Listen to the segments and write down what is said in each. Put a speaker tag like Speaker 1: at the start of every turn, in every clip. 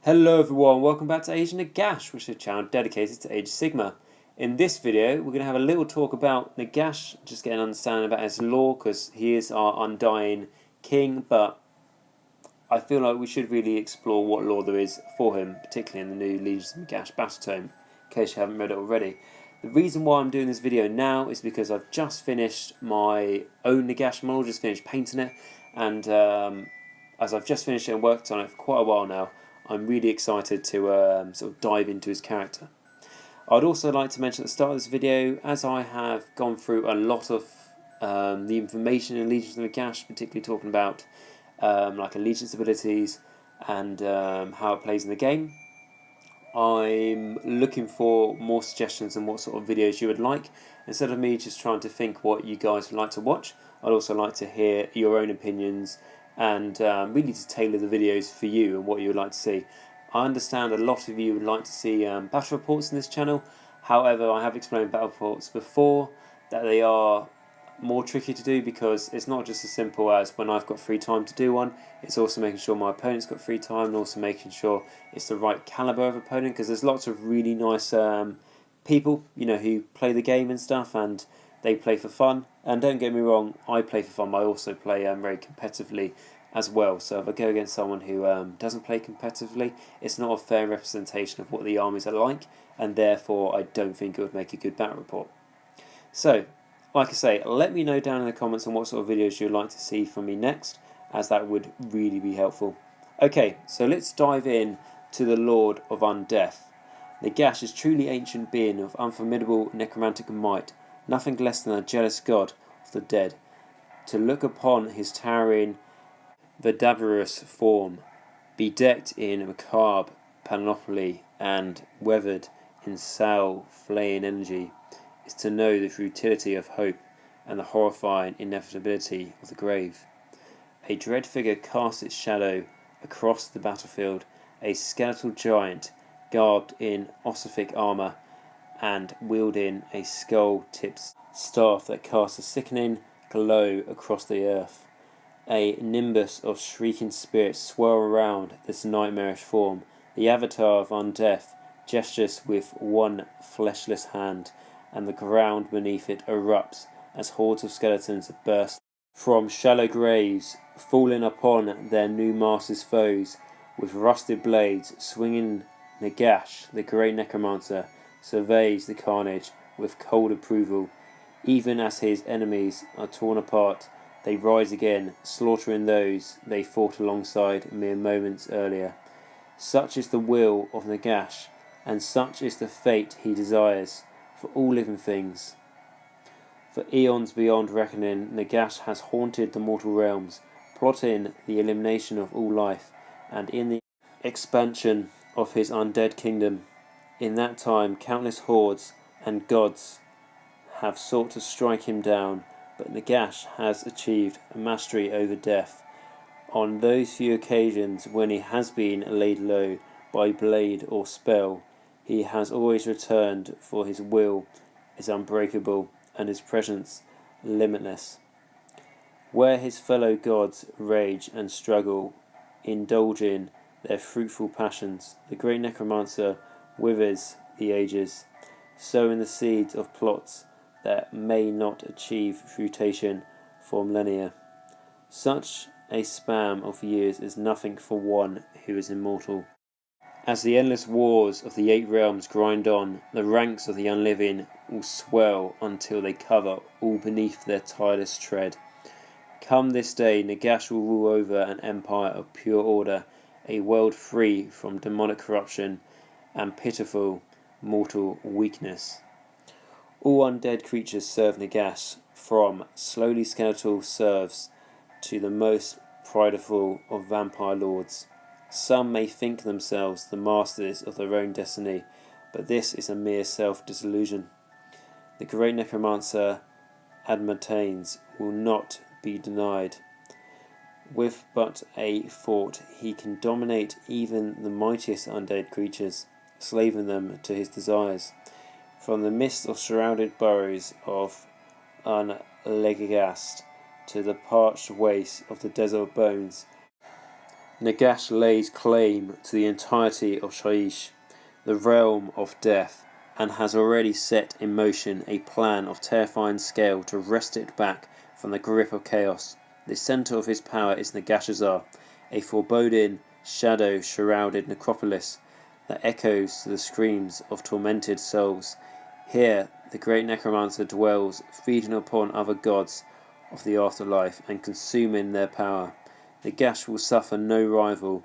Speaker 1: Hello everyone, welcome back to Age of Nagash, which is a channel dedicated to Age of Sigmar. In this video, we're going to have a little talk about Nagash, just get an understanding about his lore, because he is our Undying King, but I feel like we should really explore what lore there is for him, particularly in the new Legions of Nagash battle tome, in case you haven't read it already. The reason why I'm doing this video now is because I've just finished my own Nagash model, just finished painting it, and as I've just finished it and worked on it for quite a while now, I'm really excited to sort of dive into his character. I'd also like to mention at the start of this video, as I have gone through a lot of the information in Legions of Nagash, particularly talking about like allegiance abilities and how it plays in the game, I'm looking for more suggestions on what sort of videos you would like. Instead of me just trying to think what you guys would like to watch, I'd also like to hear your own opinions and really to tailor the videos for you and what you would like to see. I understand a lot of you would like to see battle reports in this channel. However, I have explained battle reports before that they are more tricky to do because it's not just as simple as when I've got free time to do one. It's also making sure my opponent's got free time and also making sure it's the right caliber of opponent, because there's lots of really nice people, you know, who play the game and stuff, and they play for fun. And don't get me wrong, I play for fun, but I also play very competitively as well. So if I go against someone who doesn't play competitively, it's not a fair representation of what the armies are like, and therefore I don't think it would make a good battle report. So, like I say, let me know down in the comments on what sort of videos you'd like to see from me next, as that would really be helpful. Okay, so let's dive in to the Lord of Undeath. Nagash is truly ancient being of unformidable necromantic might, nothing less than a jealous god of the dead. To look upon his towering Vadaverous form, bedecked in macabre panoply and weathered in soul flaying energy, is to know the futility of hope and the horrifying inevitability of the grave. A dread figure casts its shadow across the battlefield, a skeletal giant garbed in ossific armour and wielding a skull-tipped staff that casts a sickening glow across the earth. A nimbus of shrieking spirits swirl around this nightmarish form. The avatar of Undeath gestures with one fleshless hand, and the ground beneath it erupts as hordes of skeletons burst from shallow graves, falling upon their new master's foes. With rusted blades swinging, Nagash, the great necromancer, surveys the carnage with cold approval. Even as his enemies are torn apart, they rise again, slaughtering those they fought alongside mere moments earlier. Such is the will of Nagash, and such is the fate he desires for all living things. For eons beyond reckoning, Nagash has haunted the mortal realms, plotting the elimination of all life, and in the expansion of his undead kingdom. In that time, countless hordes and gods have sought to strike him down, but Nagash has achieved a mastery over death. On those few occasions when he has been laid low by blade or spell, he has always returned, for his will is unbreakable and his presence limitless. Where his fellow gods rage and struggle, indulging their fruitful passions, the great necromancer withers the ages, sowing the seeds of plots that may not achieve fruition for millennia. Such a span of years is nothing for one who is immortal. As the endless wars of the eight realms grind on, the ranks of the unliving will swell until they cover all beneath their tireless tread. Come this day, Nagash will rule over an empire of pure order, a world free from demonic corruption and pitiful mortal weakness. All undead creatures serve Nagash, from slowly skeletal serfs to the most prideful of vampire lords. Some may think themselves the masters of their own destiny, but this is a mere self-disillusion. The great necromancer Admatanes will not be denied. With but a thought, he can dominate even the mightiest undead creatures, slaving them to his desires. From the mist of shrouded burrows of Unlegast to the parched waste of the desert of bones, Nagash lays claim to the entirety of Shyish, the realm of death, and has already set in motion a plan of terrifying scale to wrest it back from the grip of chaos. The centre of his power is Nagashazar, a foreboding, shadow-shrouded necropolis that echoes to the screams of tormented souls. Here, the great necromancer dwells, feeding upon other gods of the afterlife and consuming their power. Nagash will suffer no rival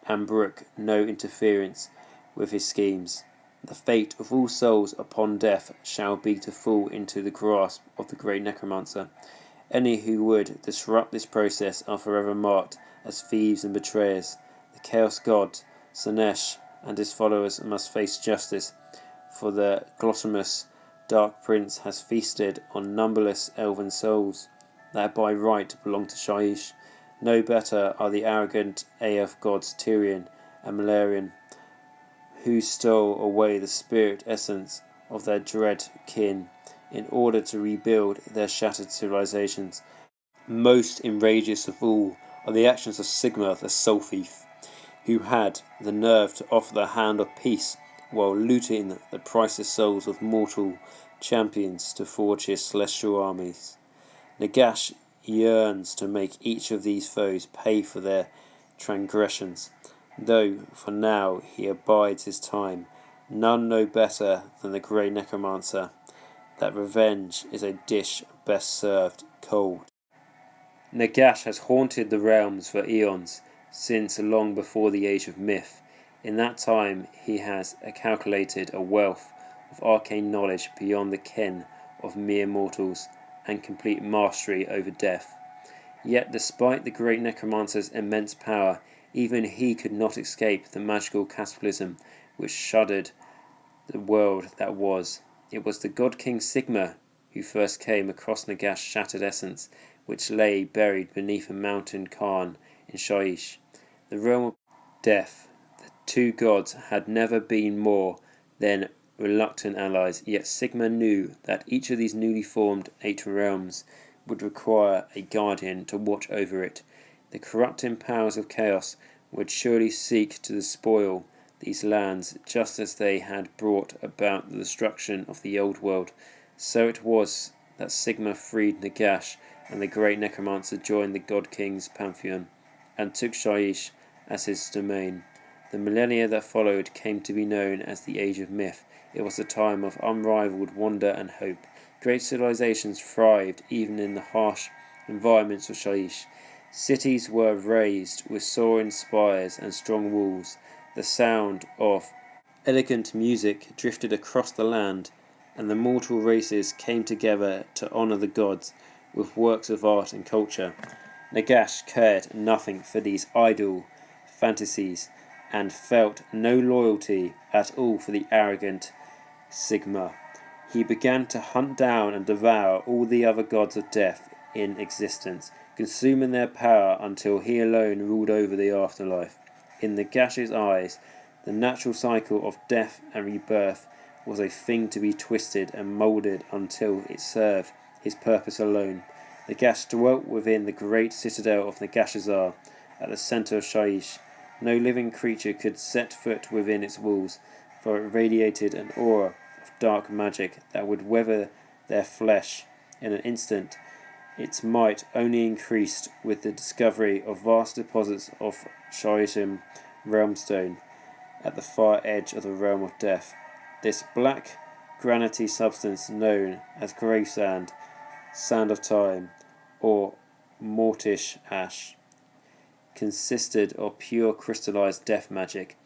Speaker 1: and brook no interference with his schemes. The fate of all souls upon death shall be to fall into the grasp of the great necromancer. Any who would disrupt this process are forever marked as thieves and betrayers. The chaos god, Sanesh, and his followers must face justice, for the gluttonous Dark Prince has feasted on numberless elven souls that by right belong to Shyish. No better are the arrogant Aeth gods Tyrion and Malarian, who stole away the spirit essence of their dread kin in order to rebuild their shattered civilizations. Most enrageous of all are the actions of Sigmar the Soul Thief, who had the nerve to offer the hand of peace while looting the priceless souls of mortal champions to forge his celestial armies. Nagash yearns to make each of these foes pay for their transgressions, though for now he abides his time. None know better than the great necromancer that revenge is a dish best served cold. Nagash has haunted the realms for eons, since long before the age of myth. In that time he has accumulated a wealth of arcane knowledge beyond the ken of mere mortals, and complete mastery over death. Yet despite the great necromancer's immense power, even he could not escape the magical cataclysm which shuddered the world that was. It was the god king Sigmar who first came across Nagash's shattered essence, which lay buried beneath a mountain cairn in Shyish, the realm of death. The two gods had never been more than reluctant allies, yet Sigmar knew that each of these newly formed 8 realms would require a guardian to watch over it. The corrupting powers of chaos would surely seek to despoil these lands, just as they had brought about the destruction of the old world. So it was that Sigmar freed Nagash, and the great necromancer joined the god king's pantheon and took Shyish as his domain. The millennia that followed came to be known as the Age of Myth. It was a time of unrivaled wonder and hope. Great civilizations thrived even in the harsh environments of Shyish. Cities were raised with soaring spires and strong walls. The sound of elegant music drifted across the land, and the mortal races came together to honour the gods with works of art and culture. Nagash cared nothing for these idle fantasies, and felt no loyalty at all for the arrogant Sigmar. He began to hunt down and devour all the other gods of death in existence, consuming their power until he alone ruled over the afterlife. In Nagash's eyes, the natural cycle of death and rebirth was a thing to be twisted and moulded until it served his purpose alone. Nagash dwelt within the great citadel of Nagashazar, at the centre of Shyish. No living creature could set foot within its walls, for it radiated an aura of dark magic that would weather their flesh in an instant. Its might only increased with the discovery of vast deposits of Shyish realmstone at the far edge of the realm of death. This black, granity substance known as gravesand, sand of time, or mortish ash, consisted of pure crystallized death magic.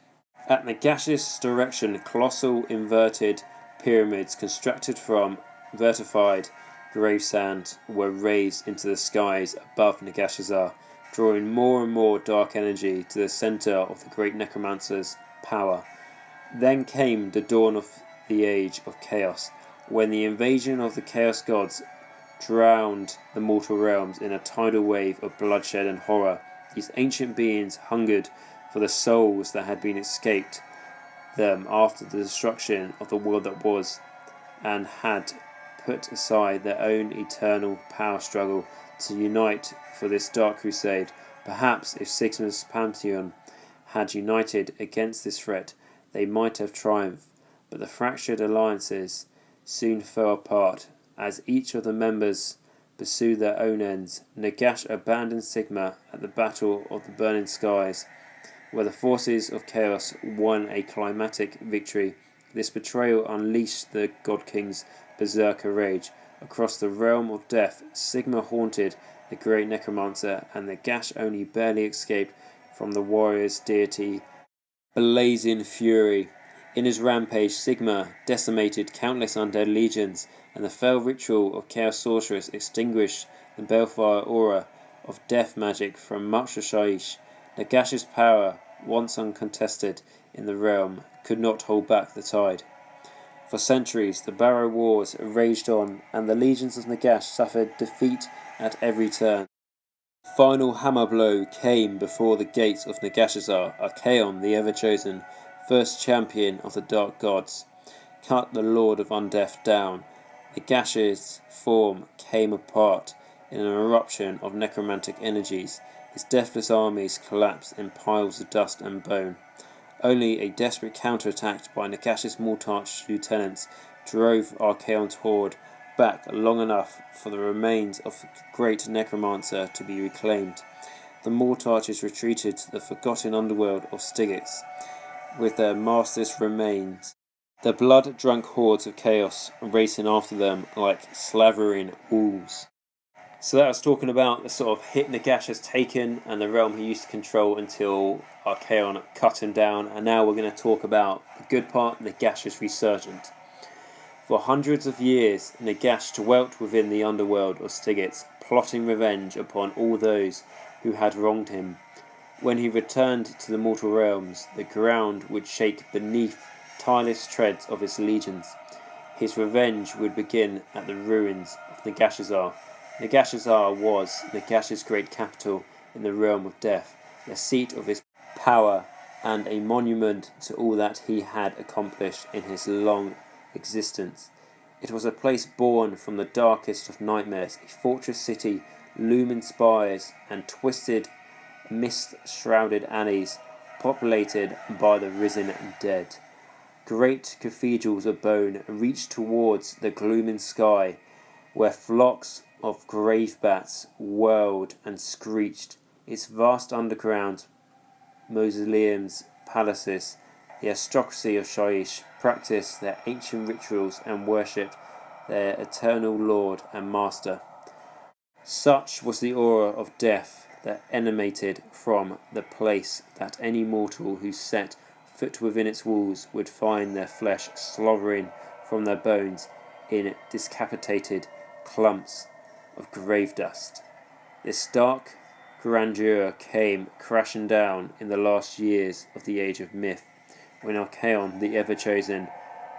Speaker 1: At Nagash's direction, colossal inverted pyramids constructed from vertified gravesand were raised into the skies above Nagashazar, drawing more and more dark energy to the centre of the great necromancer's power. Then came the dawn of the age of chaos, when the invasion of the chaos gods drowned the mortal realms in a tidal wave of bloodshed and horror. These ancient beings hungered for the souls that had been escaped them after the destruction of the world that was, and had put aside their own eternal power struggle to unite for this dark crusade. Perhaps if Sigmar's pantheon had united against this threat, they might have triumphed, but the fractured alliances soon fell apart as each of the members pursued their own ends. Nagash abandoned Sigmar at the Battle of the Burning Skies, where the forces of chaos won a climatic victory. This betrayal unleashed the God King's berserker rage. Across the realm of death, Sigmar haunted the great necromancer, and Nagash only barely escaped from the warrior's deity blazing fury. In his rampage, Sigmar decimated countless undead legions, and the fell ritual of Chaos Sorceress extinguished the balefire aura of death magic from much of Shyish. Nagash's power, once uncontested in the realm, could not hold back the tide. For centuries, the Barrow Wars raged on, and the legions of Nagash suffered defeat at every turn. The final hammer blow came before the gates of Nagashazar. Archaon, the ever-chosen, first champion of the Dark Gods, cut the Lord of Undeath down. Nagash's form came apart in an eruption of necromantic energies. His deathless armies collapsed in piles of dust and bone. Only a desperate counterattack by Nagash's Mortarch lieutenants drove Archaon's horde back long enough for the remains of the great necromancer to be reclaimed. The Mortarches retreated to the forgotten underworld of Styx with their master's remains, the blood-drunk hordes of chaos racing after them like slavering wolves. So that was talking about the sort of hit Nagash has taken and the realm he used to control until Archaon cut him down, and now we're going to talk about the good part, Nagash is resurgent. For hundreds of years, Nagash dwelt within the underworld of Styx, plotting revenge upon all those who had wronged him. When he returned to the mortal realms, the ground would shake beneath tireless treads of his legions. His revenge would begin at the ruins of Nagashazar. Nagashazar was Nagash's great capital in the realm of death, the seat of his power, and a monument to all that he had accomplished in his long existence. It was a place born from the darkest of nightmares, a fortress city, looming spires and twisted, mist-shrouded alleys populated by the risen dead. Great cathedrals of bone reached towards the glooming sky, where flocks of grave bats whirled and screeched. Its vast underground mausoleums, palaces, the aristocracy of Shyish practiced their ancient rituals and worshipped their eternal lord and master. Such was the aura of death that emanated from the place that any mortal who set foot within its walls would find their flesh slobbering from their bones in decapitated clumps of grave dust. This dark grandeur came crashing down in the last years of the Age of Myth, when Archaon, the ever-chosen,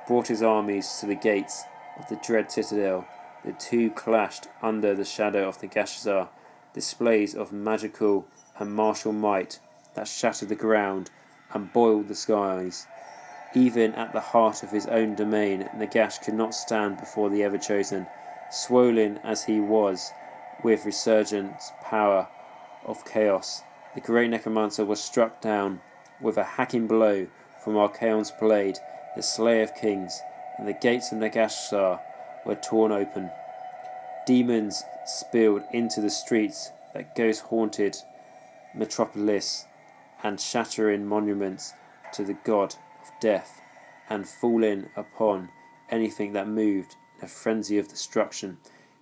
Speaker 1: brought his armies to the gates of the dread citadel. The two clashed under the shadow of Nagashazar, displays of magical and martial might that shattered the ground and boiled the skies. Even at the heart of his own domain, Nagash could not stand before the ever-chosen, swollen as he was with resurgent power of chaos. The great necromancer was struck down with a hacking blow from Archaon's blade, the slayer of kings, and the gates of Nagashazar were torn open. Demons spilled into the streets that ghost-haunted metropolis, and shattering monuments to the god of death, and falling upon anything that moved in a frenzy of destruction.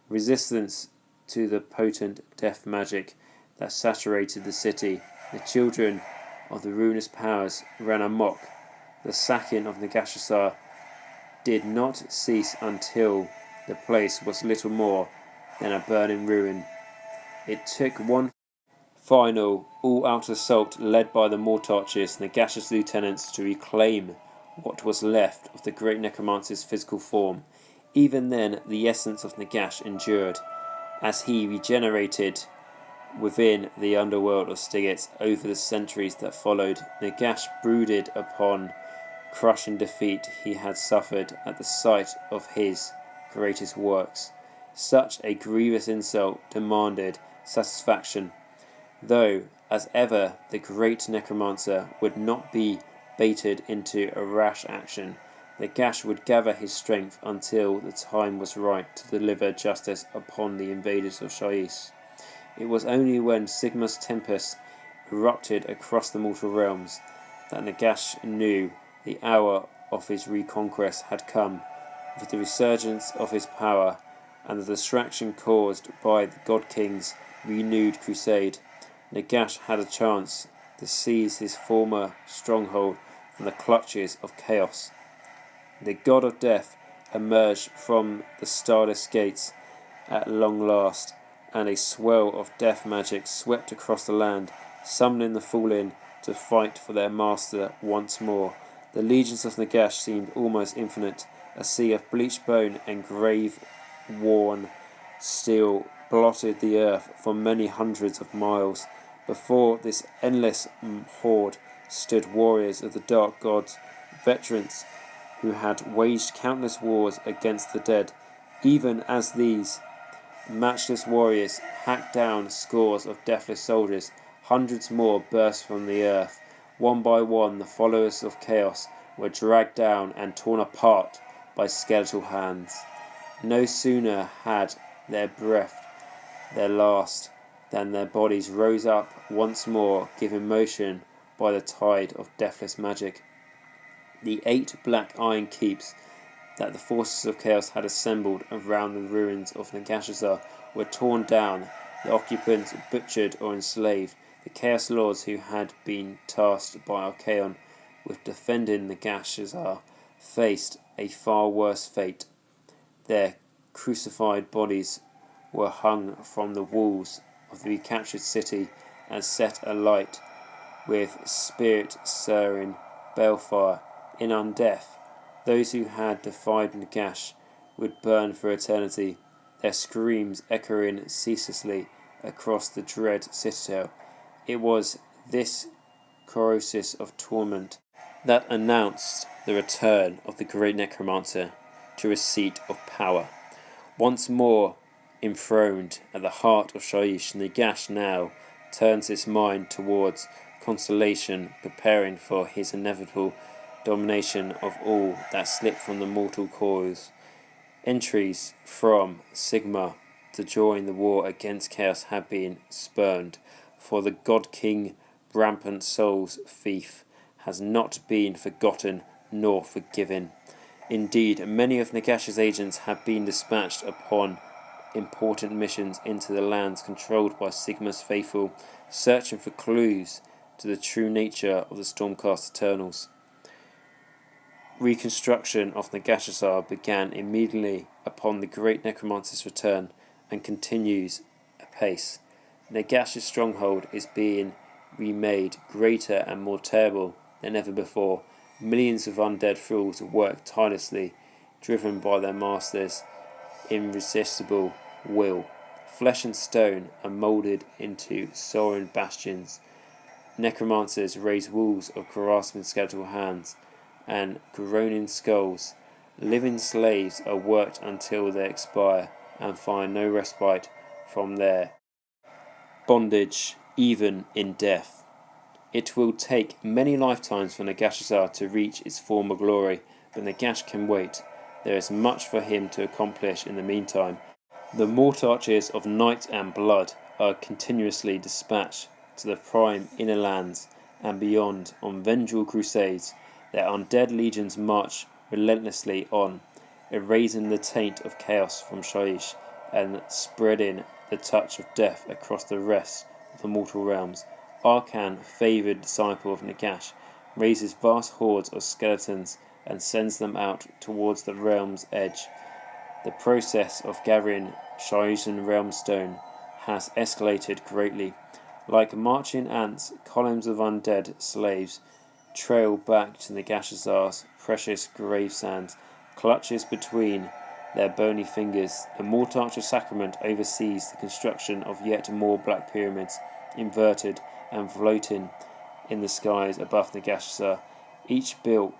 Speaker 1: Resistance to the potent death magic that saturated the city. The children of the ruinous powers ran amok. The sacking of Nagashazar did not cease until the place was little more than a burning ruin. It took one final, all-out assault led by the Mortarches, Nagash's lieutenants, to reclaim what was left of the great necromancer's physical form. Even then, the essence of Nagash endured, as he regenerated within the underworld of Styx. Over the centuries that followed, Nagash brooded upon crushing defeat he had suffered at the sight of his greatest works. Such a grievous insult demanded satisfaction. Though, as ever, the great necromancer would not be baited into a rash action. Nagash would gather his strength until the time was right to deliver justice upon the invaders of Shaish. It was only when Sigmar's tempest erupted across the mortal realms that Nagash knew the hour of his reconquest had come. With the resurgence of his power and the distraction caused by the God King's renewed crusade, Nagash had a chance to seize his former stronghold from the clutches of chaos. The god of death emerged from the starless gates at long last, and a swell of death magic swept across the land, summoning the fallen to fight for their master once more. The legions of Nagash seemed almost infinite. A sea of bleached bone and grave-worn steel blotted the earth for many hundreds of miles. Before this endless horde stood warriors of the dark gods, veterans who had waged countless wars against the dead. Even as these matchless warriors hacked down scores of deathless soldiers, hundreds more burst from the earth. One by one, the followers of chaos were dragged down and torn apart by skeletal hands. No sooner had their breath their last than their bodies rose up once more, given motion by the tide of deathless magic. The 8 black iron keeps that the forces of chaos had assembled around the ruins of Nagashazar were torn down, the occupants butchered or enslaved. The Chaos Lords who had been tasked by Archaon with defending Nagashazar faced a far worse fate. Their crucified bodies were hung from the walls of the recaptured city and set alight with spirit-stirring balefire. In undeath, those who had defied Nagash would burn for eternity, their screams echoing ceaselessly across the dread citadel. It was this crisis of torment that announced the return of the great necromancer to his seat of power. Once more enthroned at the heart of Shaish, Nagash now turns his mind towards constellation, preparing for his inevitable domination of all that slip from the mortal coils. Entries from Sigmar to join the war against chaos had been spurned, for the God King, rampant souls thief, has not been forgotten nor forgiven. Indeed, many of Nagash's agents have been dispatched upon important missions into the lands controlled by Sigmar's faithful, searching for clues to the true nature of the Stormcast Eternals. Reconstruction of Nagashazar began immediately upon the great necromancer's return and continues apace. Nagash's stronghold is being remade greater and more terrible than ever before. Millions of undead fools work tirelessly, driven by their master's irresistible will. Flesh and stone are moulded into soaring bastions. Necromancers raise walls of grasping skeletal hands and groaning skulls. Living slaves are worked until they expire and find no respite from their bondage, even in death. It will take many lifetimes for Nagashazar to reach its former glory, but Nagash can wait. There is much for him to accomplish in the meantime. The Mortarchers of Night and Blood are continuously dispatched to the prime inner lands and beyond on vengeful crusades. Their undead legions march relentlessly on, erasing the taint of chaos from Shaish and spreading the touch of death across the rest of the mortal realms. Arkan, favoured disciple of Nagash, raises vast hordes of skeletons and sends them out towards the realm's edge. The process of gathering Shaishan realm stone has escalated greatly. Like marching ants, columns of undead slaves trail back to Nagashazar's precious gravesands, clutches between their bony fingers. The Mortarcher Sacrament oversees the construction of yet more black pyramids, inverted and floating in the skies above Nagashazar, each built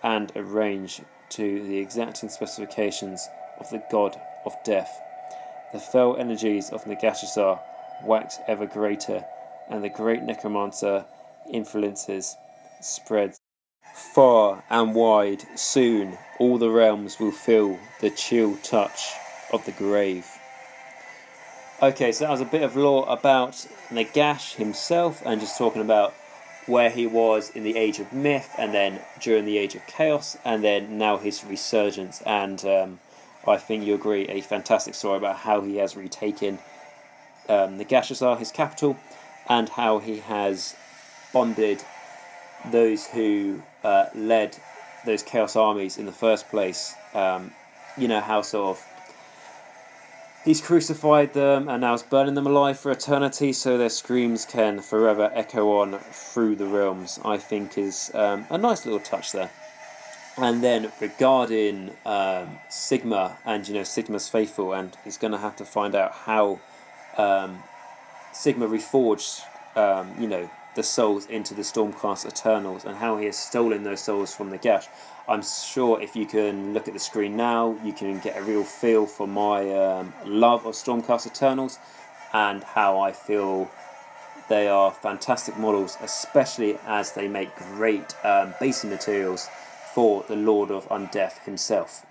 Speaker 1: and arranged to the exacting specifications of the god of death. The fell energies of Nagashazar wax ever greater, and the great necromancer influences spreads far and wide. Soon all the realms will feel the chill touch of the grave. Okay, so that was a bit of lore about Nagash himself, and just talking about where he was in the Age of Myth, and then during the Age of Chaos, and then now his resurgence. And I think you agree, a fantastic story about how he has retaken Nagashazar, his capital, and how he has bonded those who led those Chaos armies in the first place. How sort of he's crucified them and now is burning them alive for eternity, so their screams can forever echo on through the realms. I think is a nice little touch there. And then regarding Sigmar and Sigmar's faithful, and he's going to have to find out how Sigmar reforged the souls into the Stormcast Eternals, and how he has stolen those souls from Nagash. I'm sure if you can look at the screen now, you can get a real feel for my love of Stormcast Eternals, and how I feel they are fantastic models, especially as they make great basing materials for the Lord of Undeath himself.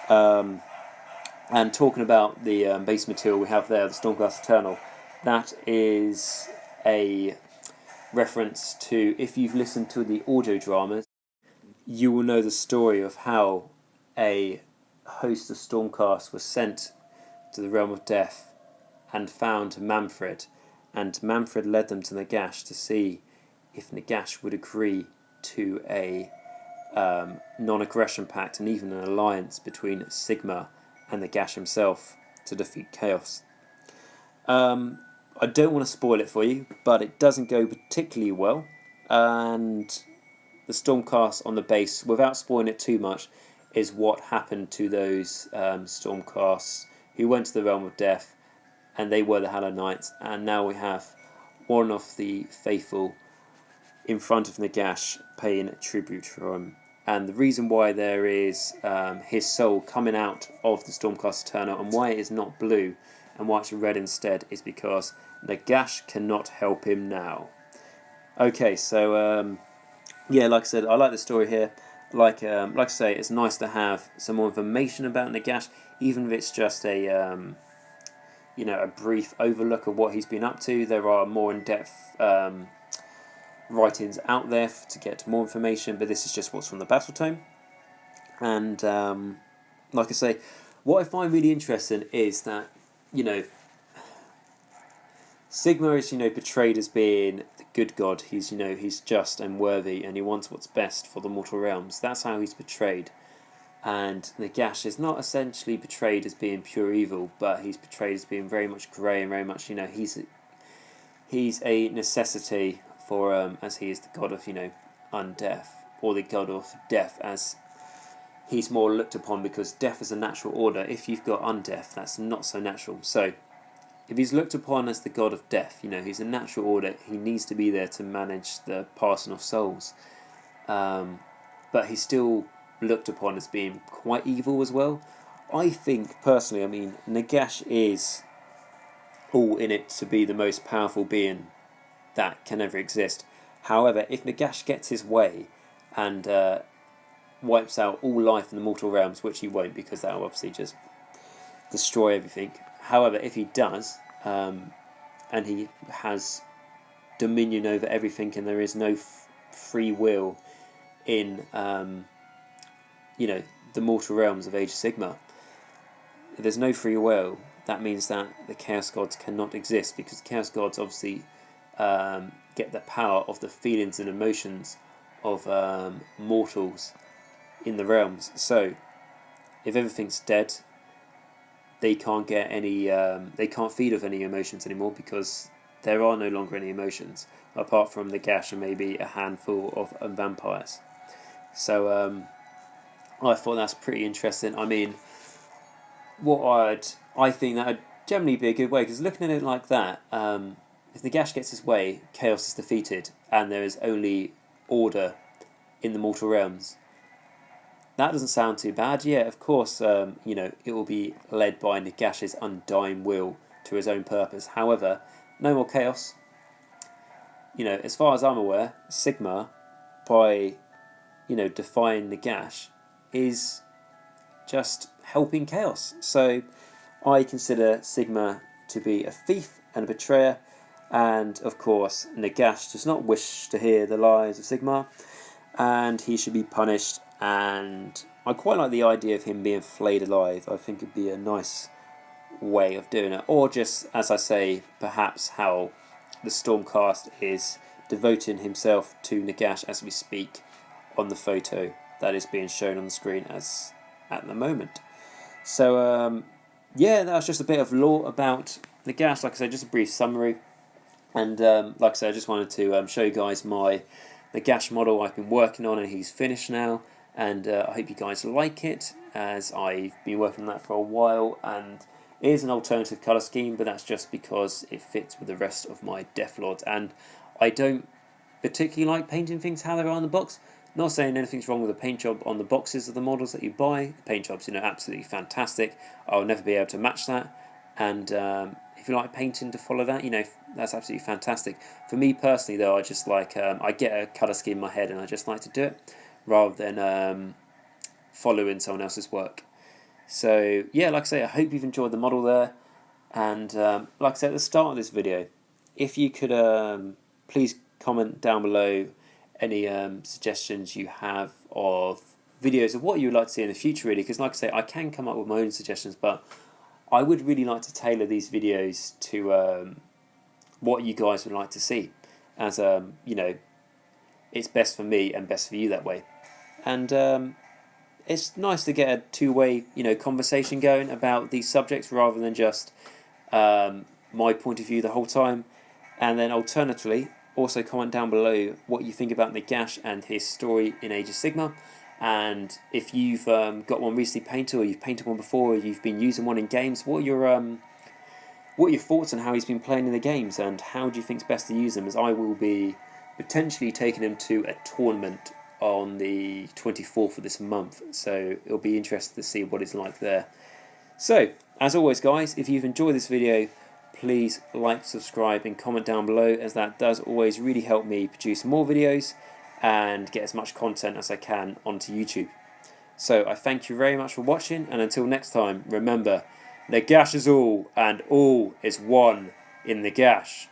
Speaker 1: And talking about the base material we have there, the Stormcast Eternal, that is a reference to, if you've listened to the audio dramas, you will know the story of how a host of Stormcast was sent to the realm of death and found Manfred, and Manfred led them to Nagash to see if Nagash would agree to a non-aggression pact and even an alliance between Sigmar and Nagash himself to defeat Chaos. I don't want to spoil it for you, but it doesn't go particularly well, and the Stormcast on the base, without spoiling it too much, is what happened to those Stormcasts who went to the realm of death, and they were the Hallowed Knights, and now we have one of the faithful in front of Nagash paying tribute to him. And the reason why there is his soul coming out of the Stormcast Eternal, and why it is not blue and why it's red instead, is because Nagash cannot help him now. Okay, so like I said, I like the story here. Like I say, it's nice to have some more information about Nagash, even if it's just a brief overlook of what he's been up to. There are more in-depth writings out there to get more information, but this is just what's from the battle tome. And like I say, what I find really interesting is that Sigmar is portrayed as being the good god. He's just and worthy, and he wants what's best for the mortal realms. That's how he's portrayed. And Nagash is not essentially portrayed as being pure evil, but he's portrayed as being very much grey and very much he's a necessity for as he is the god of undeath, or the god of death, as he's more looked upon, because death is a natural order. If you've got undeath, that's not so natural. So if he's looked upon as the god of death, he's a natural order, he needs to be there to manage the passing of souls. But he's still looked upon as being quite evil as well. I think, personally, Nagash is all in it to be the most powerful being that can ever exist. However, if Nagash gets his way and wipes out all life in the mortal realms, which he won't, because that will obviously just destroy everything. However, if he does, and he has dominion over everything, and there is no free will in the mortal realms of Age of Sigmar, if there's no free will, that means that the Chaos Gods cannot exist, because the Chaos Gods obviously get the power of the feelings and emotions of mortals in the realms. So if everything's dead, they can't get any they can't feed off any emotions anymore, because there are no longer any emotions apart from Nagash and maybe a handful of vampires. So I thought that's pretty interesting. I think that would generally be a good way, because looking at it like that, if Nagash gets his way, chaos is defeated, and there is only order in the mortal realms. That doesn't sound too bad. Yeah, of course, it will be led by Nagash's undying will to his own purpose. However, no more chaos, as far as I'm aware, Sigmar, by defying Nagash, is just helping chaos. So I consider Sigmar to be a thief and a betrayer, and of course Nagash does not wish to hear the lies of Sigmar, and he should be punished. And I quite like the idea of him being flayed alive. I think it'd be a nice way of doing it, or just, as I say, perhaps how the Stormcast is devoting himself to Nagash as we speak on the photo that is being shown on the screen as at the moment. So yeah, that was just a bit of lore about Nagash. Like I said, just a brief summary, and like I said, I just wanted to show you guys my Nagash model I've been working on, and he's finished now, and I hope you guys like it, as I've been working on that for a while, and it is an alternative colour scheme, but that's just because it fits with the rest of my Death Lords, and I don't particularly like painting things how they are on the box. Not saying anything's wrong with the paint job on the boxes of the models that you buy. The paint job's absolutely fantastic. I'll never be able to match that, and if you like painting to follow that, that's absolutely fantastic. For me personally, though, I just like I get a colour scheme in my head, and I just like to do it rather than following someone else's work. So yeah, like I say, I hope you've enjoyed the model there, and like I said at the start of this video, if you could please comment down below any suggestions you have of videos of what you would like to see in the future, really, because like I say, I can come up with my own suggestions, but I would really like to tailor these videos to what you guys would like to see, as it's best for me and best for you that way. And it's nice to get a two-way conversation going about these subjects rather than just my point of view the whole time. And then alternatively, also comment down below what you think about Nagash and his story in Age of Sigmar, and if you've got one recently painted, or you've painted one before, or you've been using one in games, what are your thoughts on how he's been playing in the games, and how do you think it's best to use them, as I will be potentially taking him to a tournament on the 24th of this month, so it'll be interesting to see what it's like there. So, as always guys, if you've enjoyed this video, please like, subscribe and comment down below, as that does always really help me produce more videos and get as much content as I can onto YouTube. So I thank you very much for watching, and until next time, remember, Nagash is all and all is one in Nagash.